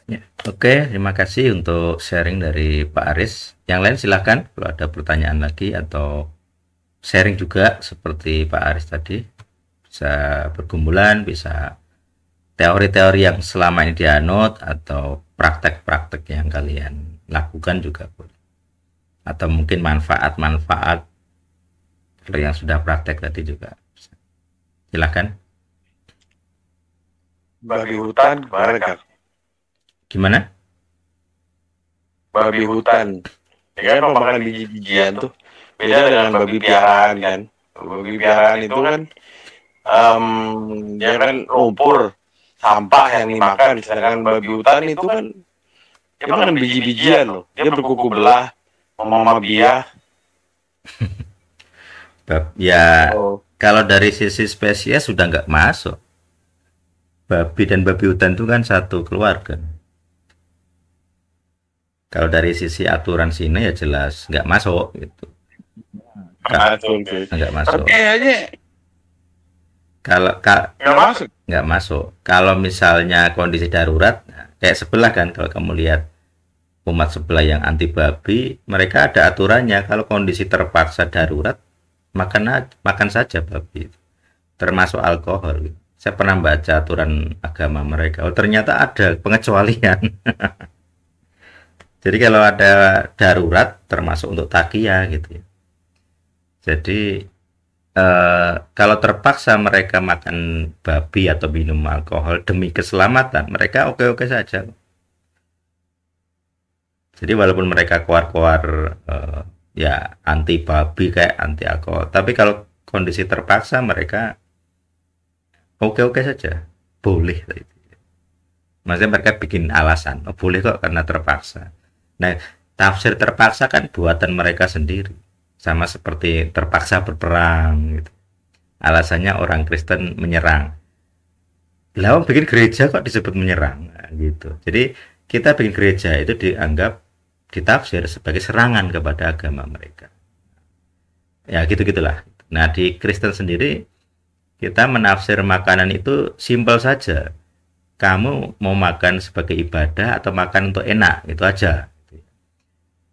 Ya, oke, terima kasih untuk sharing dari Pak Aris. Yang lain silahkan kalau ada pertanyaan lagi atau sharing juga seperti Pak Aris tadi. Bisa pergumulan, bisa teori-teori yang selama ini dianut atau praktek-praktek yang kalian lakukan juga boleh. Atau mungkin manfaat-manfaat kalau yang sudah praktek tadi juga. Silahkan. Babi hutan gimana Kang? Gimana? Babi hutan, ya kan pemakan biji-bijian tuh beda dengan babi piaraan kan. Babi piaraan itu kan dia kan lumpur, sampah yang dimakan, sedangkan babi hutan itu kan dia makan biji-bijian loh. Dia berkuku belah, mama biah. Ya, Oh, kalau dari sisi spesies sudah nggak masuk. Babi dan babi hutan itu kan satu keluarga. Kalau dari sisi aturan sini ya jelas nggak masuk gitu. Kak, masuk sih. nggak Tapi masuk. kayaknya Kalau kak nggak masuk. nggak masuk. Kalau misalnya kondisi darurat, kayak sebelah kan, kalau kamu lihat umat sebelah yang anti babi, mereka ada aturannya. Kalau kondisi terpaksa darurat, makan saja babi, termasuk alkohol. Saya pernah baca aturan agama mereka. Oh, ternyata ada pengecualian. Jadi kalau ada darurat, termasuk untuk takia gitu ya. Jadi kalau terpaksa mereka makan babi atau minum alkohol demi keselamatan, mereka oke-oke saja. Jadi walaupun mereka keluar-keluar ya anti babi kayak anti alkohol, tapi kalau kondisi terpaksa mereka oke-oke saja, boleh. Maksudnya mereka bikin alasan, oh boleh kok karena terpaksa. Nah, tafsir terpaksa kan buatan mereka sendiri, sama seperti terpaksa berperang gitu. Alasannya orang Kristen menyerang. Lah bikin gereja kok disebut menyerang nah, gitu. Jadi kita bikin gereja itu dianggap ditafsir sebagai serangan kepada agama mereka. Ya gitu-gitulah. Nah, di Kristen sendiri kita menafsir makanan itu simpel saja. Kamu mau makan sebagai ibadah atau makan untuk enak, itu aja.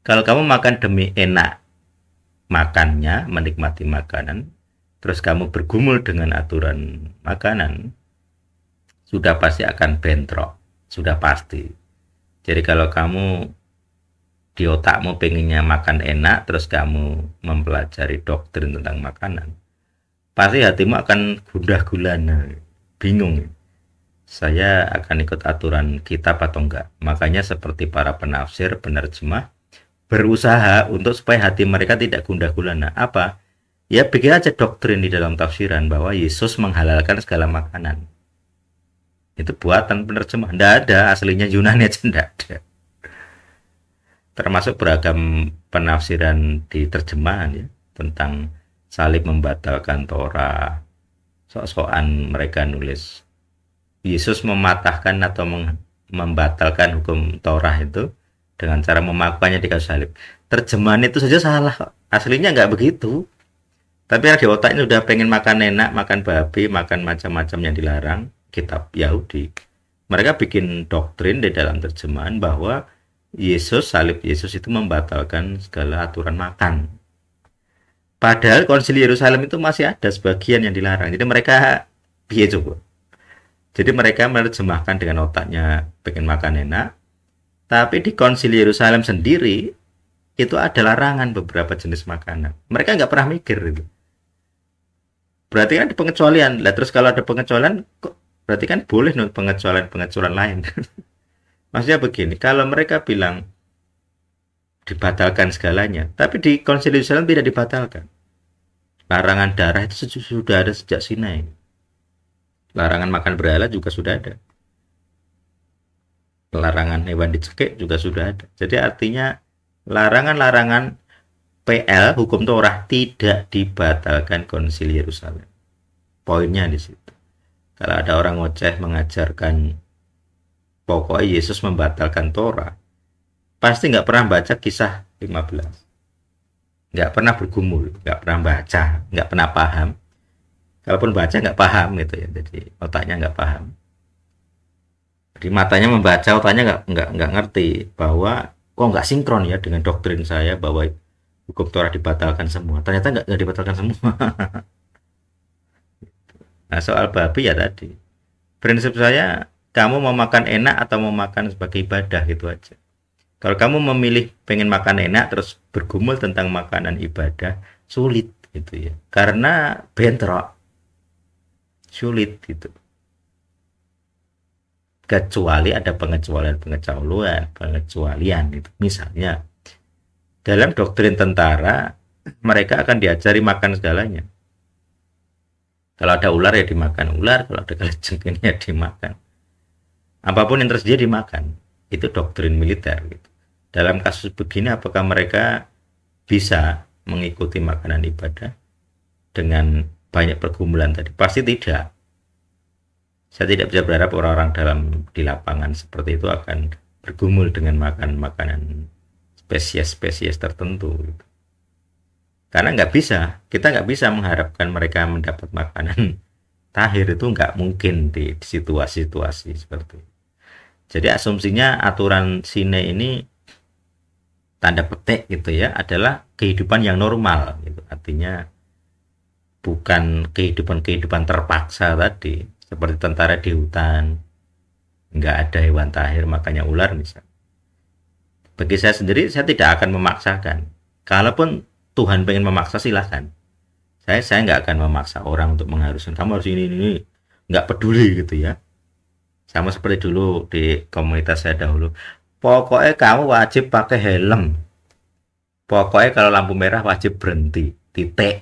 Kalau kamu makan demi enak makannya, menikmati makanan, terus kamu bergumul dengan aturan makanan, sudah pasti akan bentrok, sudah pasti. Jadi kalau kamu di otakmu pengennya makan enak, terus kamu mempelajari doktrin tentang makanan, pasti hatimu akan gundah gulana, bingung. Saya akan ikut aturan kitab atau enggak. Makanya seperti para penafsir, penerjemah, berusaha untuk supaya hati mereka tidak gundah gulana. Apa? Ya bikin aja doktrin di dalam tafsiran bahwa Yesus menghalalkan segala makanan. Itu buatan penerjemah. Tidak ada, aslinya Yunani aja tidak ada. Termasuk beragam penafsiran di terjemahan ya, tentang salib membatalkan Torah. Sok-sokan mereka nulis Yesus mematahkan atau membatalkan hukum Torah itu dengan cara memakukannya di kayu salib. Terjemahan itu saja salah. Aslinya nggak begitu. Tapi di otaknya sudah pengen makan enak, makan babi, makan macam-macam yang dilarang, kitab Yahudi. Mereka bikin doktrin di dalam terjemahan bahwa salib Yesus itu membatalkan segala aturan makan. Padahal konsili Yerusalem itu masih ada sebagian yang dilarang. Jadi mereka piye coba? Jadi mereka menerjemahkan dengan otaknya pengen makan enak, tapi di konsili Yerusalem sendiri itu ada larangan beberapa jenis makanan. Mereka nggak pernah mikir itu. Berarti kan ada pengecualian. Lah terus kalau ada pengecualian, kok berarti kan boleh nih pengecualian lain. Maksudnya begini, kalau mereka bilang dibatalkan segalanya, tapi di konsili Yerusalem tidak dibatalkan. Larangan darah itu sudah ada sejak Sinai. Larangan makan berhala juga sudah ada. Larangan hewan dicekik juga sudah ada. Jadi artinya larangan-larangan PL hukum Torah tidak dibatalkan konsili Yerusalem. Poinnya di situ. Kalau ada orang ngoceh mengajarkan pokoknya Yesus membatalkan Torah, pasti nggak pernah baca kisah 15. Nggak pernah bergumul, nggak pernah baca, nggak pernah paham. Kalaupun baca nggak paham gitu ya, jadi otaknya nggak paham. Di matanya membaca, otaknya nggak ngerti bahwa kok nggak sinkron ya dengan doktrin saya bahwa hukum Torah dibatalkan semua. Ternyata nggak dibatalkan semua. Nah, soal babi ya tadi. Prinsip saya, kamu mau makan enak atau mau makan sebagai ibadah gitu aja. Kalau kamu memilih pengen makan enak terus bergumul tentang makanan ibadah, sulit gitu ya. Karena bentrok, sulit gitu. Kecuali ada pengecualian itu. Misalnya dalam doktrin tentara mereka akan diajari makan segalanya. Kalau ada ular ya dimakan ular, kalau ada kalajengking ya dimakan. Apapun yang tersedia dimakan. Itu doktrin militer gitu. Dalam kasus begini apakah mereka bisa mengikuti makanan ibadah dengan banyak pergumulan tadi? Pasti tidak. Saya tidak bisa berharap orang-orang di lapangan seperti itu akan bergumul dengan makan makanan spesies-spesies tertentu gitu. Karena kita nggak bisa mengharapkan mereka mendapat makanan tahir, itu nggak mungkin di situasi-situasi seperti itu. Jadi asumsinya aturan sine ini tanda petik gitu ya adalah kehidupan yang normal gitu. Artinya bukan kehidupan terpaksa tadi seperti tentara di hutan, nggak ada hewan tahir makanya ular misalnya. Bagi saya sendiri, saya tidak akan memaksakan. Kalaupun Tuhan pengen memaksa silahkan. Saya nggak akan memaksa orang untuk mengharuskan kamu harus ini, nggak peduli gitu ya. Sama seperti dulu di komunitas saya dahulu. Pokoknya kamu wajib pakai helm. Pokoknya kalau lampu merah wajib berhenti. Titik.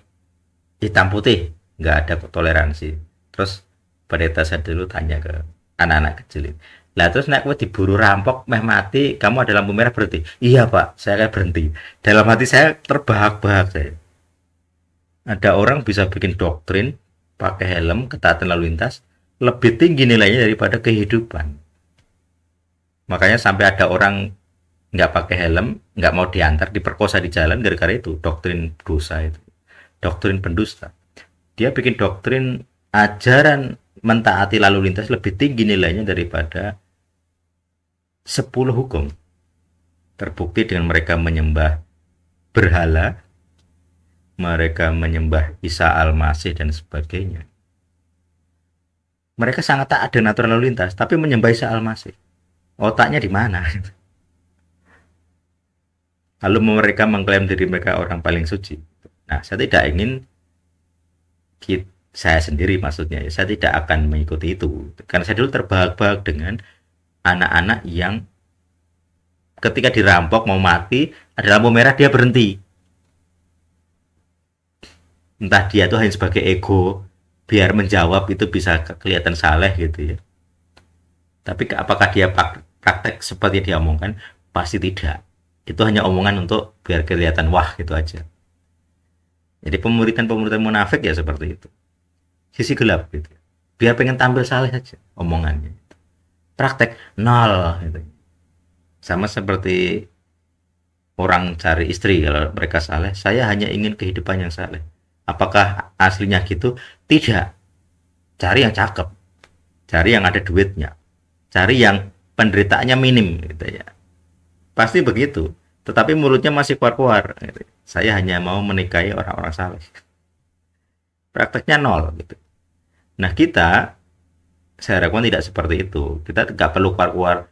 Hitam putih. Nggak ada toleransi. Terus pendeta saya dulu tanya ke anak-anak kecil. Lah terus nek kowe diburu rampok meh mati, kamu ada lampu merah berhenti. Iya Pak, saya kayak berhenti. Dalam hati saya terbahak-bahak saya. Ada orang bisa bikin doktrin pakai helm, ketaatan lalu lintas lebih tinggi nilainya daripada kehidupan. Makanya sampai ada orang nggak pakai helm, nggak mau diantar, diperkosa di jalan gara-gara itu doktrin dosa itu, doktrin pendusta. Dia bikin doktrin ajaran mentaati lalu lintas lebih tinggi nilainya daripada 10 hukum. Terbukti dengan mereka menyembah berhala, mereka menyembah Isa Al-Masih dan sebagainya. Mereka sangat taat dengan aturan lalu lintas, tapi menyembah Isa Al-Masih. Otaknya di mana? Lalu mereka mengklaim diri mereka orang paling suci. Nah, saya tidak ingin saya sendiri maksudnya, saya tidak akan mengikuti itu. Karena saya dulu terbahak-bahak dengan anak-anak yang ketika dirampok mau mati, ada lampu merah dia berhenti. Entah dia itu hanya sebagai ego, biar menjawab itu bisa kelihatan saleh gitu ya. Tapi apakah dia praktek seperti dia omongkan? Pasti tidak. Itu hanya omongan untuk biar kelihatan wah gitu aja. Jadi pemuritan-pemuritan munafik ya seperti itu. Sisi gelap gitu. Biar pengen tampil saleh saja omongannya. Praktek nol gitu. Sama seperti orang cari istri, kalau mereka saleh, saya hanya ingin kehidupan yang saleh. Apakah aslinya gitu? Tidak. Cari yang cakep, cari yang ada duitnya, cari yang penderitaannya minim gitu ya. Pasti begitu. Tetapi mulutnya masih kuar-kuar gitu. Saya hanya mau menikahi orang-orang saleh. Prakteknya nol gitu. Nah, saya harapkan tidak seperti itu. Kita tidak perlu kuar-kuar,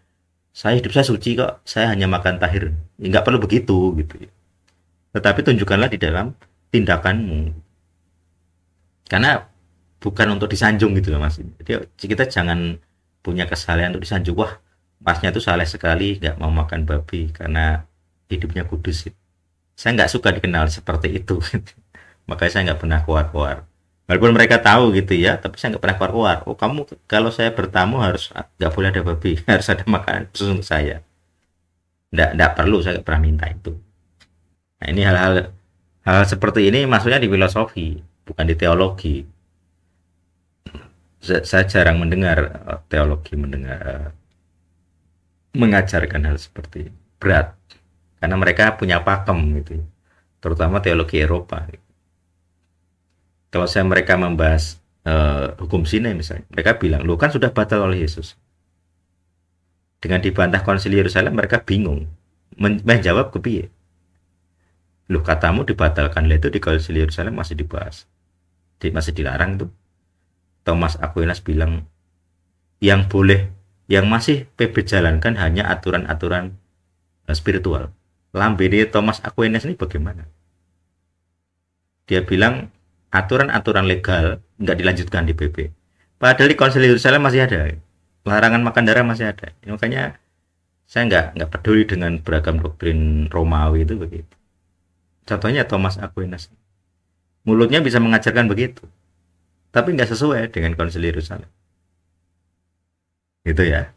saya hidup saya suci kok, saya hanya makan tahir. Nggak perlu begitu gitu ya. Tetapi tunjukkanlah di dalam tindakanmu. Karena bukan untuk disanjung gitu loh Mas. Jadi kita jangan punya kesalahan untuk disanjung. Wah, Masnya tuh saleh sekali, nggak mau makan babi karena hidupnya kudus. Saya nggak suka dikenal seperti itu. Makanya saya nggak pernah kuar-kuar. Walaupun mereka tahu gitu ya, tapi saya nggak pernah keluar. Oh kamu kalau saya bertamu harus nggak boleh ada babi, harus ada makanan khusus untuk saya. Nggak perlu, saya nggak pernah minta itu. Nah ini hal seperti ini maksudnya di filosofi, bukan di teologi. Saya jarang mendengar teologi mengajarkan hal seperti ini. Berat, karena mereka punya pakem gitu, terutama teologi Eropa. Kalau mereka membahas hukum sine misalnya, mereka bilang, lo kan sudah batal oleh Yesus. Dengan dibantah Konsili Yerusalem mereka bingung. Menjawab ke piye? Loh, katamu dibatalkan, lah itu di Konsili Yerusalem masih dibahas. Masih dilarang tuh. Thomas Aquinas bilang yang boleh, yang masih PB jalankan hanya aturan-aturan spiritual. Lambene Thomas Aquinas ini bagaimana? Dia bilang aturan-aturan legal nggak dilanjutkan di PP. Padahal di Konsili Yerusalem masih ada. Larangan makan darah masih ada. Makanya saya nggak peduli dengan beragam doktrin Romawi itu begitu. Contohnya Thomas Aquinas. Mulutnya bisa mengajarkan begitu. Tapi nggak sesuai dengan Konsili Yerusalem. Gitu ya.